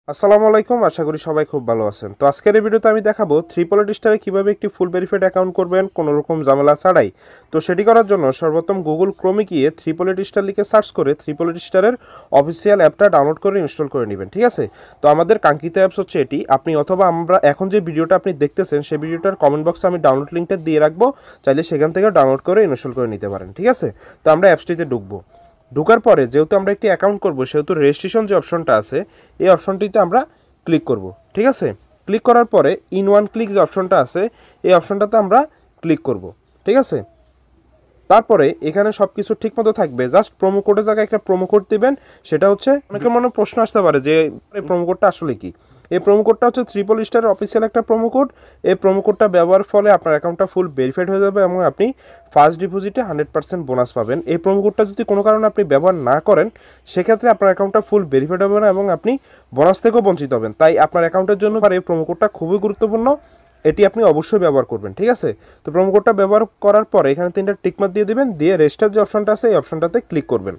আসসালামু আলাইকুম, আশা করি সবাই খুব ভালো আছেন। তো আজকের এই ভিডিওতে আমি দেখাবো ট্রিপলেট স্টারে কীভাবে একটি ফুল ভেরিফাইড অ্যাকাউন্ট করবেন কোনো রকম ঝামেলা ছাড়াই। তো সেটি করার জন্য সর্বপ্রথম গুগল ক্রোমে গিয়ে ট্রিপলেট স্টার লিখে সার্চ করে ট্রিপলেট স্টারের অফিসিয়াল অ্যাপটা ডাউনলোড করে ইনস্টল করে নেবেন, ঠিক আছে। তো আমাদের কাঙ্ক্ষিত অ্যাপস হচ্ছে এটি। আপনি অথবা আমরা এখন যে ভিডিওটা আপনি দেখতেছেন সেই ভিডিওটার কমেন্ট বক্সে আমি ডাউনলোড লিঙ্কটা দিয়ে রাখবো, চাইলে সেখান থেকে ডাউনলোড করে ইনস্টল করে নিতে পারেন, ঠিক আছে। তো আমরা অ্যাপসটিতে ঢুকবো। ঢোকার পরে যেহেতু আমরা একটি অ্যাকাউন্ট করবো সেহেতু রেজিস্ট্রেশন যে অপশনটা আছে এই অপশনটিতে আমরা ক্লিক করব, ঠিক আছে। ক্লিক করার পরে ইন ওয়ান ক্লিক যে অপশনটা আছে এই অপশনটাতে আমরা ক্লিক করব, ঠিক আছে। তারপরে এখানে সব কিছু ঠিকমতো থাকবে, জাস্ট প্রোমো কোডের জায়গায় একটা প্রোমো কোড দিবেন। সেটা হচ্ছে অনেকের মনে প্রশ্ন আসতে পারে যে এই প্রোমো কোডটা আসলে কি। এই প্রোমো কোডটা হচ্ছে ট্রিপল স্টারের অফিসিয়াল একটা প্রোমো কোড। এই প্রোমো কোডটা ব্যবহারের ফলে আপনার অ্যাকাউন্টটা ফুল ভেরিফাইড হয়ে যাবে এবং আপনি ফার্স্ট ডিপোজিটে 100% বোনাস পাবেন। এই প্রোমো কোডটা যদি কোনো কারণে আপনি ব্যবহার না করেন সেক্ষেত্রে আপনার অ্যাকাউন্টটা ফুল ভেরিফাইড হবে না এবং আপনি বোনাস থেকেও বঞ্চিত হবেন। তাই আপনার অ্যাকাউন্টের জন্য এই প্রোমো কোডটা খুবই গুরুত্বপূর্ণ, এটি আপনি অবশ্যই ব্যবহার করবেন, ঠিক আছে। তো প্রোমো কোডটা ব্যবহার করার পরে এখানে 3টা টিকমার্ক দিয়ে দিবেন, দিয়ে রেজিস্টার যে অপশনটা আছে এই অপশনটাতে ক্লিক করবেন।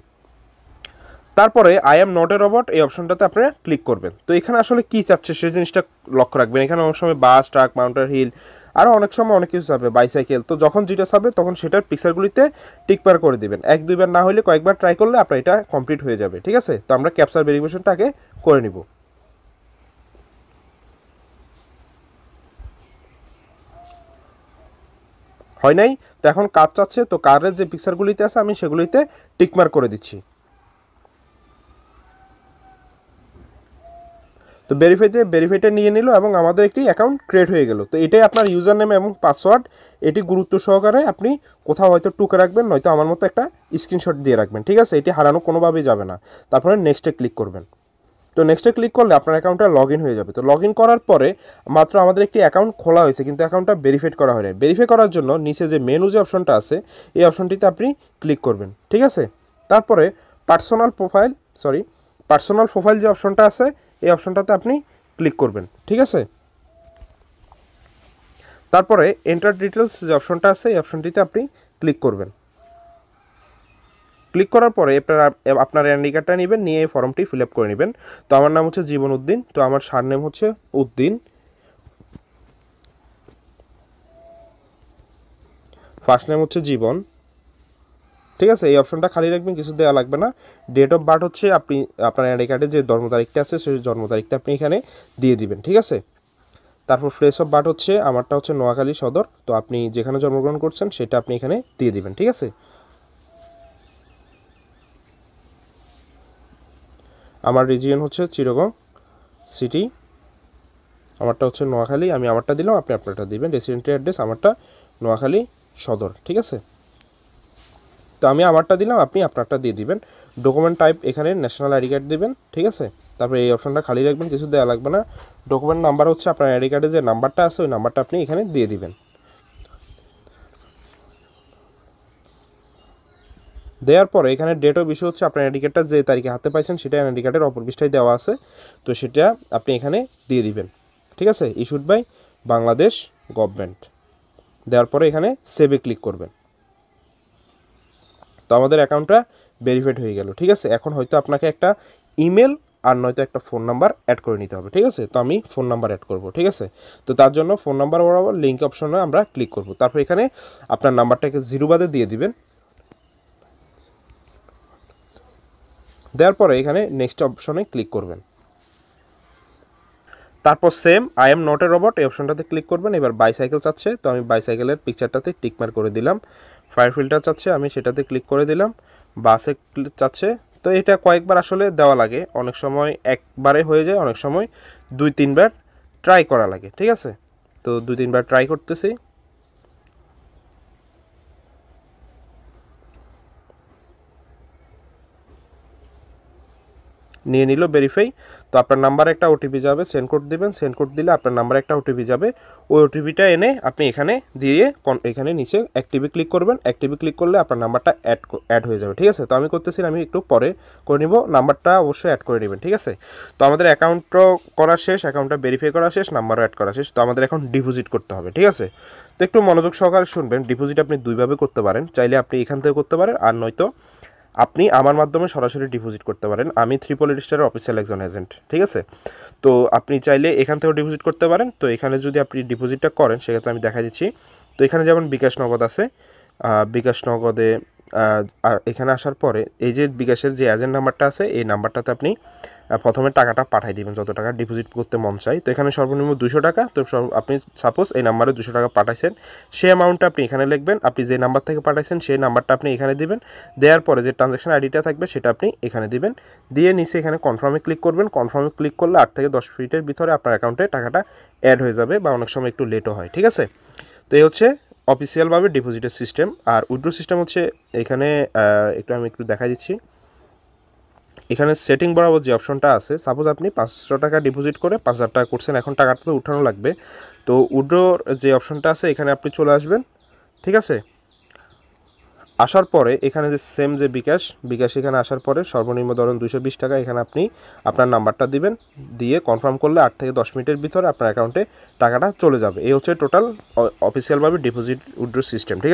তারপরে I am not a robot এই অপশনটাতে আপনারা ক্লিক করবেন। তো এখানে আসলে কী চাচ্ছে সেই জিনিসটা লক্ষ্য রাখবেন। এখানে অনেক সময় বাস, ট্রাক, মাউন্টেন হিল, আরও অনেক সময় অনেক কিছু যাবে, বাইসাইকেল। তো যখন যেটা চাবে তখন সেটার পিকচারগুলিতে টিকমার্ক করে দিবেন। 1-2 বার না হলে কয়েকবার ট্রাই করলে আপনার এটা কমপ্লিট হয়ে যাবে, ঠিক আছে। তো আমরা ক্যাপচার ভেরিফিকেশনটা আগে করে নিব। হয় নাই, তো এখন কাজ চাচ্ছে। তো কারের যে পিকচারগুলিতে আছে আমি সেগুলিতে টিকমার্ক করে দিচ্ছি। তো ভেরিফাইটা নিয়ে নিল এবং আমাদের একটি অ্যাকাউন্ট ক্রিয়েট হয়ে গেল। তো এটাই আপনার ইউজার নেম এবং পাসওয়ার্ড। এটি গুরুত্ব সহকারে আপনি কোথাও হয়তো টুকে রাখবেন, নয়তো আমার মতো একটা স্ক্রিনশট দিয়ে রাখবেন, ঠিক আছে। এটি হারানো কোনোভাবেই যাবে না। তারপরে নেক্সটে ক্লিক করবেন। তো নেক্সটে ক্লিক করলে আপনার অ্যাকাউন্টটা লগ ইন হয়ে যাবে। তো লগ ইন করার পরে মাত্র আমাদের একটি অ্যাকাউন্ট খোলা হয়েছে কিন্তু অ্যাকাউন্টটা ভেরিফাইড করা হয় না। ভেরিফাই করার জন্য নিচে যে মেনু যে অপশনটা আছে এই অপশনটিতে আপনি ক্লিক করবেন, ঠিক আছে। তারপরে পার্সোনাল প্রোফাইল যে অপশনটা আছে এই অপশনটাতে আপনি ক্লিক করবেন, ঠিক আছে। তারপরে এন্টার ডিটেলস যে অপশনটা আছে এই অপশনটিতে আপনি ক্লিক করবেন। ক্লিক করার পরে আপনার এনআইডি কার্ডটা নেবেন, নিয়ে এই ফর্মটি ফিল আপ করে নেবেন। তো আমার নাম হচ্ছে জীবন উদ্দিন, তো আমার সারনেম হচ্ছে উদ্দিন, ফার্স্ট নেম হচ্ছে জীবন, ঠিক আছে। এই অপশনটা খালি রাখবেন, কিছু দেওয়া লাগবে না। ডেট অফ বার্থ হচ্ছে আপনি আপনার এনআইডি কার্ডে যে জন্ম তারিখটা আছে সেই জন্ম তারিখটা আপনি এখানে দিয়ে দিবেন, ঠিক আছে। তারপর প্লেস অফ বার্থ হচ্ছে আমারটা হচ্ছে নোয়াখালী সদর, তো আপনি যেখানে জন্মগ্রহণ করছেন সেটা আপনি এখানে দিয়ে দিবেন, ঠিক আছে। আমার রিজিয়ন হচ্ছে চিটাগং সিটি, আমারটা হচ্ছে নোয়াখালী, আমি আমারটা দিলাম, আপনি আপনারটা দিবেন। রেসিডেন্ট অ্যাড্রেস আমারটা নোয়াখালী সদর, ঠিক আছে। তো আমি আমারটা দিলাম, আপনি আপনারটা দিয়ে দিবেন। ডকুমেন্ট টাইপ এখানে ন্যাশনাল আইডি কার্ড দিবেন, ঠিক আছে। তারপরে এই অপশনটা খালি রাখবেন, কিছু দেওয়া লাগবে না। ডকুমেন্ট নাম্বার হচ্ছে আপনার আইডি কার্ডে যে নাম্বারটা আছে ওই নাম্বারটা আপনি এখানে দিয়ে দিবেন। দেওয়ার পরে এখানে ডেট অফ ইস্যু হচ্ছে আপনার আইডি কার্ডটা যে তারিখে হাতে পাইছেন সেটা আইডি কার্ডের অপর পৃষ্ঠায় দেওয়া আছে, তো সেটা আপনি এখানে দিয়ে দিবেন, ঠিক আছে। Issued by Bangladesh government. দেওয়ার পরে এখানে সেভে ক্লিক করবেন। তো আমাদের অ্যাকাউন্টটা ভেরিফাইড হয়ে গেল, ঠিক আছে। এখন হয়তো আপনাকে একটা ইমেল আর নয়তো একটা ফোন নাম্বার অ্যাড করে নিতে হবে, ঠিক আছে। তো আমি ফোন নাম্বার অ্যাড করব, ঠিক আছে। তো তার জন্য ফোন নাম্বার বরাবর লিঙ্ক অপশনে আমরা ক্লিক করব। তারপর এখানে আপনার নাম্বারটাকে 0 বাদে দিয়ে দিবেন। দেওয়ার পরে এখানে নেক্সট অপশনে ক্লিক করবেন। তারপর same I am not a robot এই অপশনটাতে ক্লিক করবেন। এবার বাইসাইকেল চাচ্ছে, তো আমি বাইসাইকেলের পিকচারটাতে টিকমার্ক করে দিলাম। ফায়ার ফিল্টার চাচ্ছে, আমি সেটাতে ক্লিক করে দিলাম। বাসে চাচ্ছে, তো এটা কয়েকবার আসলে দেওয়া লাগে, অনেক সময় একবারে হয়ে যায়, অনেক সময় 2-3 বার ট্রাই করা লাগে, ঠিক আছে। তো 2-3 বার ট্রাই করতেছি। নিয়ে নিল ভেরিফাই। তো আপনার নাম্বারে একটা ওটিপি যাবে, সেন্ড কোড দিবেন। সেন্ড কোড দিলে আপনার নাম্বারে একটা ওটিপি যাবে, ওই ওটিপিটা এনে আপনি এখানে দিয়ে এখানে নিচে অ্যাক্টিভে ক্লিক করবেন। অ্যাক্টিভে ক্লিক করলে আপনার নাম্বারটা অ্যাড হয়ে যাবে, ঠিক আছে। তো আমি করতেছি, আমি একটু পরে করে নিব। নাম্বারটা অবশ্যই অ্যাড করে নেবেন, ঠিক আছে। তো আমাদের অ্যাকাউন্টও করা শেষ, অ্যাকাউন্টটা ভেরিফাই করা শেষ, নাম্বারও অ্যাড করা শেষ। তো আমাদের এখন ডিপোজিট করতে হবে, ঠিক আছে। তো একটু মনোযোগ সহকারে শুনবেন। ডিপোজিট আপনি দুইভাবে করতে পারেন, চাইলে আপনি এখান থেকে করতে পারেন আর নয়তো আপনি আমার মাধ্যমে সরাসরি ডিপোজিট করতে পারেন। আমি ট্রিপল স্টারের অফিসিয়াল একজন এজেন্ট, ঠিক আছে? তো আপনি চাইলে এখান থেকেও ডিপোজিট করতে পারেন। তো এখানে যদি আপনি ডিপোজিটটা করেন সেক্ষেত্রে আমি দেখা দিচ্ছি। তো এখানে যেমন বিকাশ নগদ আছে, বিকাশ নগদে আর এখানে আসার পরে এই যে বিকাশের যে এজেন্ট নাম্বারটা আছে এই নাম্বারটাতে আপনি প্রথমে টাকাটা পাঠাই দিবেন, যত টাকা ডিপোজিট করতে মন চাই। তো এখানে সর্বনিম্ন 200 টাকা। তো আপনি সাপোজ এই নাম্বারে 200 টাকা পাঠাইছেন, সেই অ্যামাউন্টটা আপনি এখানে লিখবেন। আপনি যে নাম্বার থেকে পাঠাইছেন সেই নাম্বারটা আপনি এখানে দিবেন। দেওয়ার পরে যে ট্রানজ্যাকশন আইডিটা থাকবে সেটা আপনি এখানে দিবেন। দিয়ে নিচে এখানে কনফার্মে ক্লিক করবেন। কনফার্মে ক্লিক করলে 8 থেকে 10 মিনিটের ভিতরে আপনার অ্যাকাউন্টে টাকাটা অ্যাড হয়ে যাবে, বা অনেক সময় একটু লেটও হয়, ঠিক আছে? তো এই হচ্ছে অফিসিয়ালভাবে ডিপোজিটের সিস্টেম। আর উইথড্র সিস্টেম হচ্ছে এখানে আমি একটু দেখা দিচ্ছি। এখানে সেটিং বরাবর যে অপশনটা আছে, সাপোজ আপনি 500 টাকা ডিপোজিট করে 5000 টাকা করছেন, এখন টাকাটা তো উঠানো লাগবে। তো উইথড্রর যে অপশনটা আছে এখানে আপনি চলে আসবেন, ঠিক আছে? আসার পরে এখানে যে সেম যে বিকাশ এখানে আসার পরে সর্বনিম্ন ধরুন 220 টাকা, এখানে আপনি আপনার নাম্বারটা দিবেন। দিয়ে কনফার্ম করলে 8 থেকে 10 মিনিটের ভিতরে আপনার অ্যাকাউন্টে টাকাটা চলে যাবে। এই হচ্ছে টোটাল অফিসিয়ালভাবে ডিপোজিট উইথড্র সিস্টেম, ঠিক আছে?